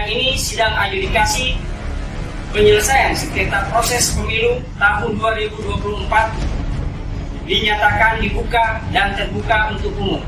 ini sidang adjudikasi penyelesaian sengketa proses pemilu tahun 2024 dinyatakan dibuka dan terbuka untuk umum.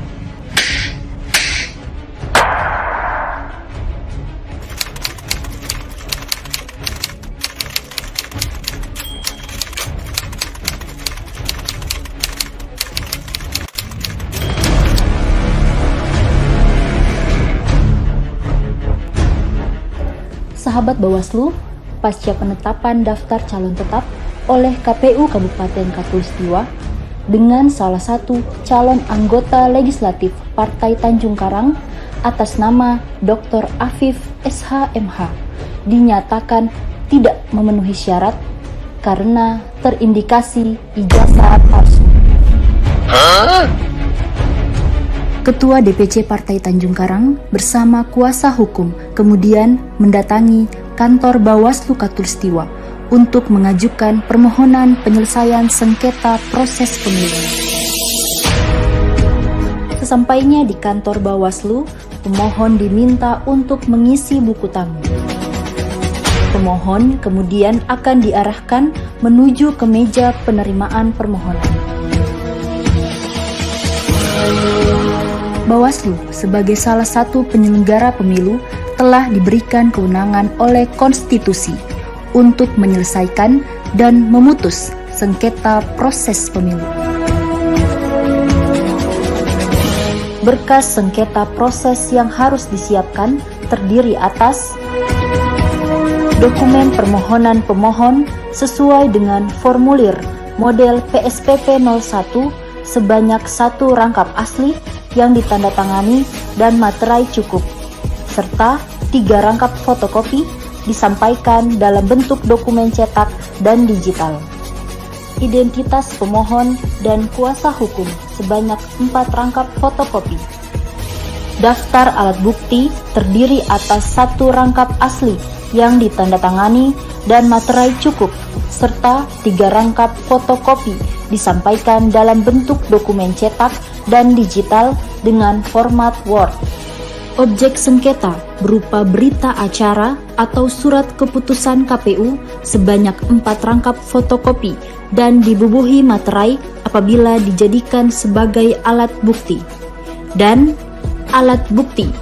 Sahabat Bawaslu, pasca penetapan daftar calon tetap oleh KPU Kabupaten Katulistiwa dengan salah satu calon anggota legislatif Partai Tanjung Karang atas nama Dr. Afif SH.MH dinyatakan tidak memenuhi syarat karena terindikasi ijazah palsu. Ketua DPC Partai Tanjung Karang bersama kuasa hukum kemudian mendatangi kantor Bawaslu Katulistiwa untuk mengajukan permohonan penyelesaian sengketa proses pemilu. Sesampainya di kantor Bawaslu, pemohon diminta untuk mengisi buku tamu. Pemohon kemudian akan diarahkan menuju ke meja penerimaan permohonan. Bawaslu sebagai salah satu penyelenggara pemilu telah diberikan kewenangan oleh konstitusi untuk menyelesaikan dan memutus sengketa proses pemilu. Berkas sengketa proses yang harus disiapkan terdiri atas dokumen permohonan pemohon sesuai dengan formulir model PSPP 01 sebanyak 1 rangkap asli yang ditandatangani dan materai cukup, serta 3 rangkap fotokopi disampaikan dalam bentuk dokumen cetak dan digital. Identitas pemohon dan kuasa hukum sebanyak 4 rangkap fotokopi. Daftar alat bukti terdiri atas 1 rangkap asli yang ditandatangani dan materai cukup, serta 3 rangkap fotokopi disampaikan dalam bentuk dokumen cetak dan digital dengan format Word. Objek sengketa berupa berita acara atau surat keputusan KPU sebanyak 4 rangkap fotokopi dan dibubuhi materai apabila dijadikan sebagai alat bukti. Dan alat bukti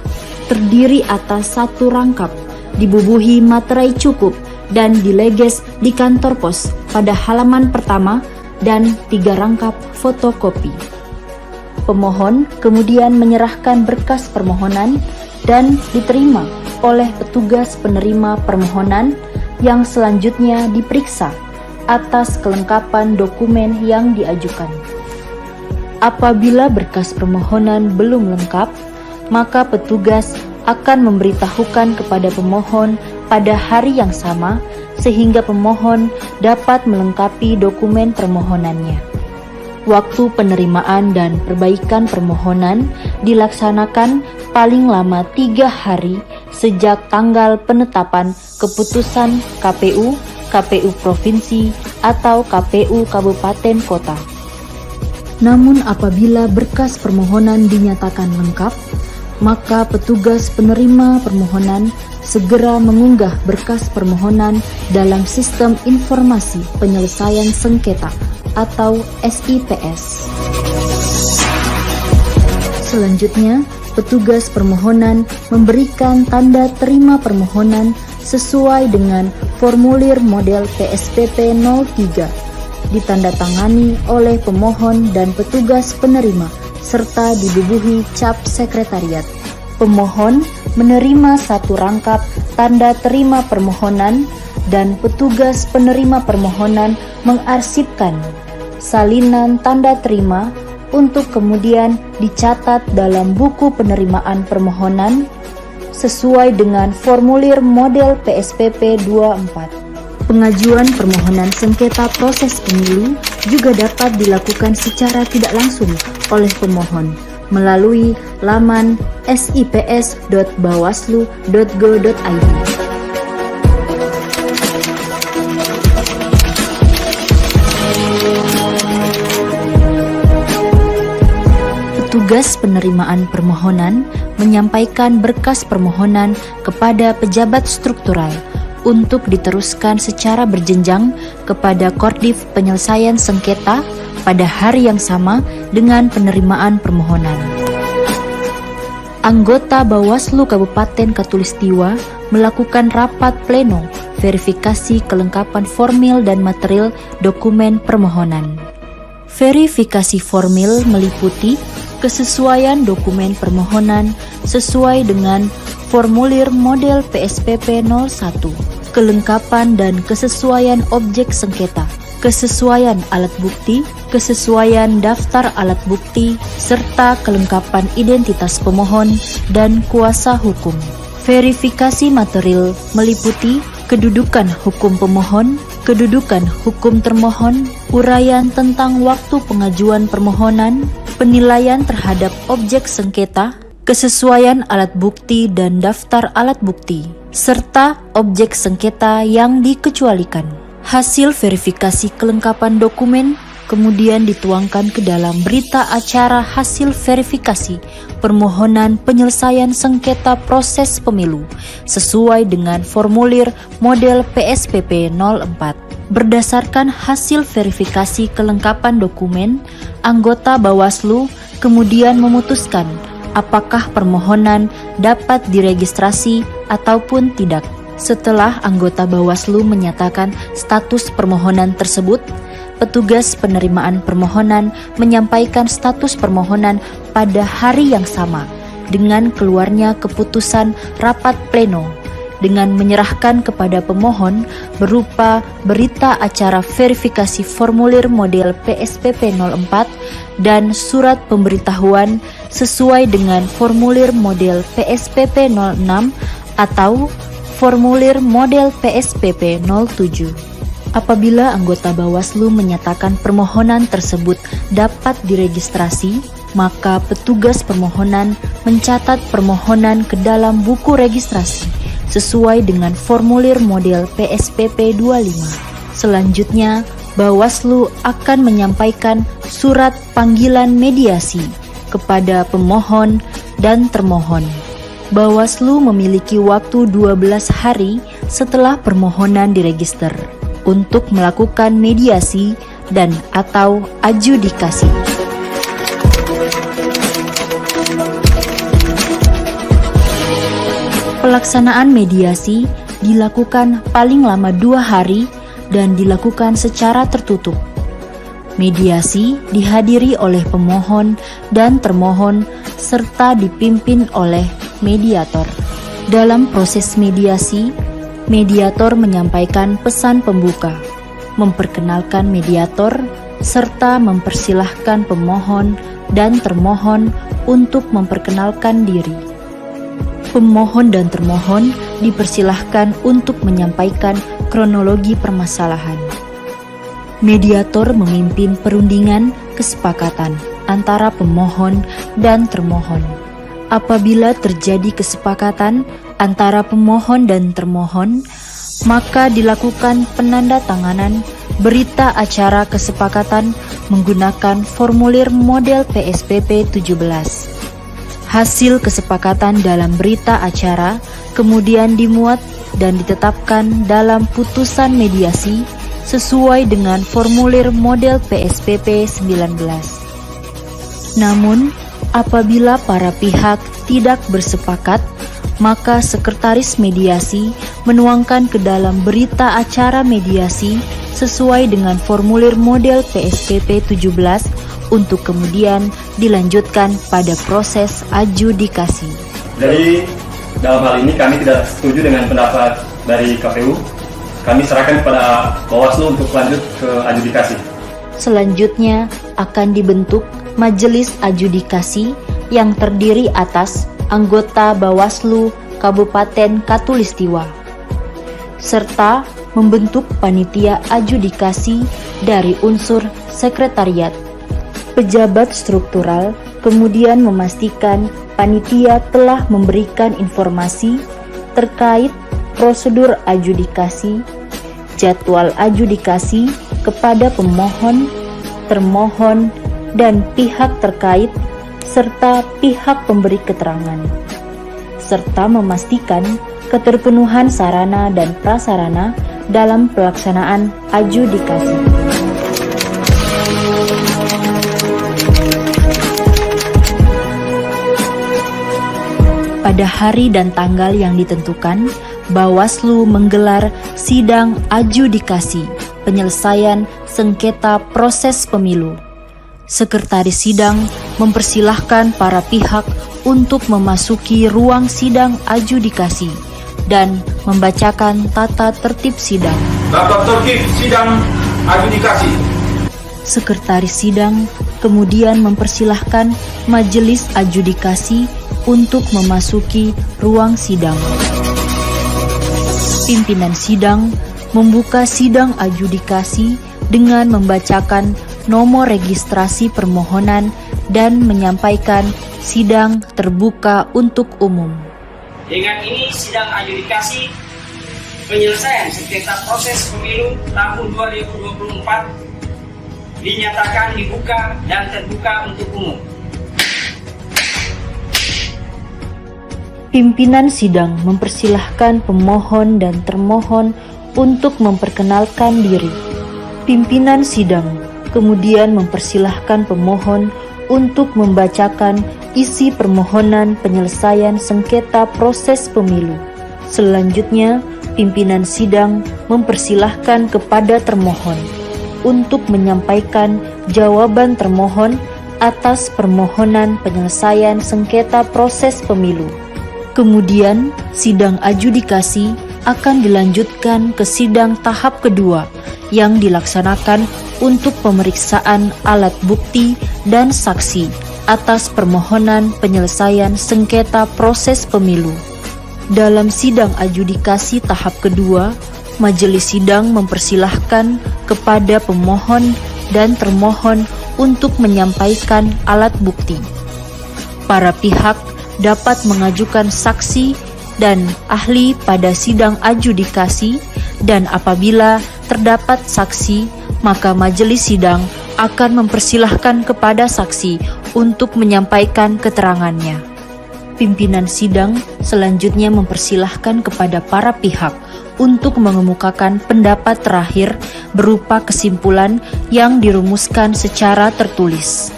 terdiri atas 1 rangkap, dibubuhi materai cukup dan dileges di kantor pos pada halaman pertama dan 3 rangkap fotokopi. Pemohon kemudian menyerahkan berkas permohonan dan diterima oleh petugas penerima permohonan yang selanjutnya diperiksa atas kelengkapan dokumen yang diajukan. Apabila berkas permohonan belum lengkap, maka petugas akan memberitahukan kepada pemohon pada hari yang sama sehingga pemohon dapat melengkapi dokumen permohonannya. Waktu penerimaan dan perbaikan permohonan dilaksanakan paling lama 3 hari sejak tanggal penetapan keputusan KPU, KPU Provinsi, atau KPU Kabupaten Kota. Namun apabila berkas permohonan dinyatakan lengkap, maka petugas penerima permohonan segera mengunggah berkas permohonan dalam Sistem Informasi Penyelesaian Sengketa atau SIPS. Selanjutnya, petugas permohonan memberikan tanda terima permohonan sesuai dengan formulir model PSPP 03, ditandatangani oleh pemohon dan petugas penerima, serta dibubuhi cap sekretariat. Pemohon menerima 1 rangkap tanda terima permohonan dan petugas penerima permohonan mengarsipkan salinan tanda terima untuk kemudian dicatat dalam buku penerimaan permohonan sesuai dengan formulir model PSPP 24. Pengajuan permohonan sengketa proses pemilu juga dapat dilakukan secara tidak langsung oleh pemohon melalui laman sips.bawaslu.go.id. Petugas penerimaan permohonan menyampaikan berkas permohonan kepada pejabat struktural untuk diteruskan secara berjenjang kepada Kordif Penyelesaian Sengketa pada hari yang sama dengan penerimaan permohonan. Anggota Bawaslu Kabupaten Katulistiwa melakukan rapat pleno verifikasi kelengkapan formil dan material dokumen permohonan. Verifikasi formil meliputi kesesuaian dokumen permohonan sesuai dengan formulir model PSPP 01, kelengkapan dan kesesuaian objek sengketa, kesesuaian alat bukti, kesesuaian daftar alat bukti, serta kelengkapan identitas pemohon dan kuasa hukum. Verifikasi material meliputi kedudukan hukum pemohon, kedudukan hukum termohon, uraian tentang waktu pengajuan permohonan, penilaian terhadap objek sengketa, kesesuaian alat bukti dan daftar alat bukti, serta objek sengketa yang dikecualikan. Hasil verifikasi kelengkapan dokumen kemudian dituangkan ke dalam berita acara hasil verifikasi permohonan penyelesaian sengketa proses pemilu sesuai dengan formulir model PSPP 04. Berdasarkan hasil verifikasi kelengkapan dokumen, anggota Bawaslu kemudian memutuskan apakah permohonan dapat diregistrasi ataupun tidak. Setelah anggota Bawaslu menyatakan status permohonan tersebut, petugas penerimaan permohonan menyampaikan status permohonan pada hari yang sama dengan keluarnya keputusan rapat pleno dengan menyerahkan kepada pemohon berupa berita acara verifikasi formulir model PSPP 04 dan surat pemberitahuan sesuai dengan formulir model PSPP 06 atau formulir model PSPP 07. Apabila anggota Bawaslu menyatakan permohonan tersebut dapat diregistrasi, maka petugas permohonan mencatat permohonan ke dalam buku registrasi sesuai dengan formulir model PSPP 25. Selanjutnya, Bawaslu akan menyampaikan surat panggilan mediasi kepada pemohon dan termohon. Bawaslu memiliki waktu 12 hari setelah permohonan diregister untuk melakukan mediasi dan atau adjudikasi. Pelaksanaan mediasi dilakukan paling lama 2 hari dan dilakukan secara tertutup. Mediasi dihadiri oleh pemohon dan termohon serta dipimpin oleh mediator. Dalam proses mediasi, mediator menyampaikan pesan pembuka, memperkenalkan mediator, serta mempersilahkan pemohon dan termohon untuk memperkenalkan diri. Pemohon dan termohon dipersilahkan untuk menyampaikan kronologi permasalahan. Mediator memimpin perundingan kesepakatan antara pemohon dan termohon. Apabila terjadi kesepakatan antara pemohon dan termohon, maka dilakukan penandatanganan berita acara kesepakatan menggunakan formulir model PSPP 17. Hasil kesepakatan dalam berita acara kemudian dimuat dan ditetapkan dalam putusan mediasi sesuai dengan formulir model PSPP 19. Namun, apabila para pihak tidak bersepakat, maka sekretaris mediasi menuangkan ke dalam berita acara mediasi sesuai dengan formulir model PSPP 17 untuk kemudian dilanjutkan pada proses adjudikasi. Jadi dalam hal ini kami tidak setuju dengan pendapat dari KPU. Kami serahkan kepada Bawaslu untuk lanjut ke adjudikasi. Selanjutnya akan dibentuk majelis adjudikasi yang terdiri atas anggota Bawaslu Kabupaten Katulistiwa, serta membentuk panitia adjudikasi dari unsur sekretariat. Pejabat struktural kemudian memastikan panitia telah memberikan informasi terkait prosedur adjudikasi, jadwal adjudikasi kepada pemohon, termohon, dan pihak terkait serta pihak pemberi keterangan. serta memastikan keterpenuhan sarana dan prasarana dalam pelaksanaan adjudikasi. Pada hari dan tanggal yang ditentukan, Bawaslu menggelar sidang adjudikasi penyelesaian sengketa proses pemilu. Sekretaris sidang mempersilahkan para pihak untuk memasuki ruang sidang adjudikasi dan membacakan tata tertib sidang. Tata tertib sidang adjudikasi. Sekretaris sidang kemudian mempersilahkan majelis adjudikasi untuk memasuki ruang sidang. Pimpinan sidang membuka sidang adjudikasi dengan membacakan nomor registrasi permohonan dan menyampaikan sidang terbuka untuk umum. Dengan ini sidang adjudikasi penyelesaian sengketa proses pemilu tahun 2024 dinyatakan dibuka dan terbuka untuk umum. Pimpinan sidang mempersilahkan pemohon dan termohon untuk memperkenalkan diri. Pimpinan sidang kemudian mempersilahkan pemohon untuk membacakan isi permohonan penyelesaian sengketa proses pemilu. Selanjutnya, pimpinan sidang mempersilahkan kepada termohon untuk menyampaikan jawaban termohon atas permohonan penyelesaian sengketa proses pemilu. Kemudian, sidang adjudikasi akan dilanjutkan ke sidang tahap kedua yang dilaksanakan untuk pemeriksaan alat bukti dan saksi atas permohonan penyelesaian sengketa proses pemilu. Dalam sidang adjudikasi tahap kedua, majelis sidang mempersilahkan kepada pemohon dan termohon untuk menyampaikan alat bukti. Para pihak dapat mengajukan saksi dan ahli pada sidang adjudikasi, dan apabila terdapat saksi, maka majelis sidang akan mempersilahkan kepada saksi untuk menyampaikan keterangannya. Pimpinan sidang selanjutnya mempersilahkan kepada para pihak untuk mengemukakan pendapat terakhir berupa kesimpulan yang dirumuskan secara tertulis.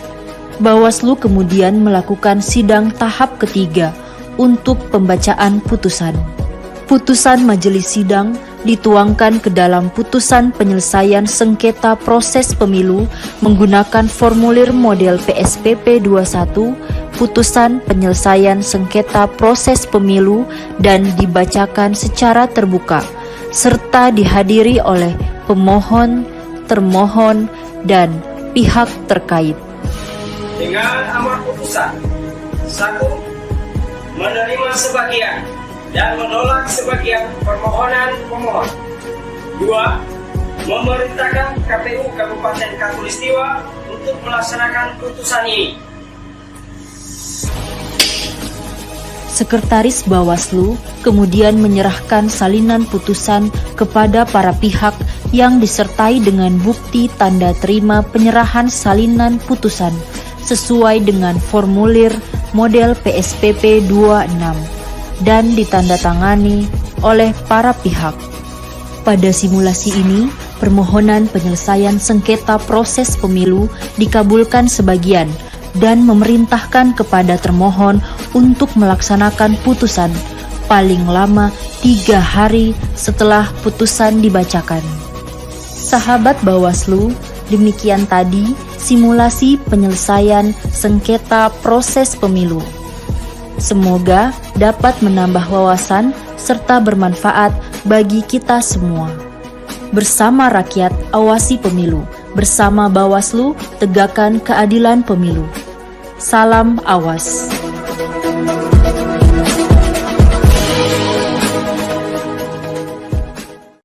Bawaslu kemudian melakukan sidang tahap ketiga untuk pembacaan putusan. Putusan majelis sidang dituangkan ke dalam putusan penyelesaian sengketa proses pemilu menggunakan formulir model PSPP 21, putusan penyelesaian sengketa proses pemilu, dan dibacakan secara terbuka, serta dihadiri oleh pemohon, termohon, dan pihak terkait. Dengan amar putusan 1. Menerima sebagian dan menolak sebagian permohonan pemohon. 2. Memerintahkan KPU Kabupaten Katulistiwa untuk melaksanakan putusan ini. Sekretaris Bawaslu kemudian menyerahkan salinan putusan kepada para pihak yang disertai dengan bukti tanda terima penyerahan salinan putusan sesuai dengan formulir model PSPP 26 dan ditandatangani oleh para pihak. Pada simulasi ini, permohonan penyelesaian sengketa proses pemilu dikabulkan sebagian dan memerintahkan kepada termohon untuk melaksanakan putusan paling lama 3 hari setelah putusan dibacakan. Sahabat Bawaslu, demikian tadi simulasi penyelesaian sengketa proses pemilu. Semoga dapat menambah wawasan serta bermanfaat bagi kita semua. Bersama rakyat, awasi pemilu. Bersama Bawaslu, tegakkan keadilan pemilu. Salam Awas.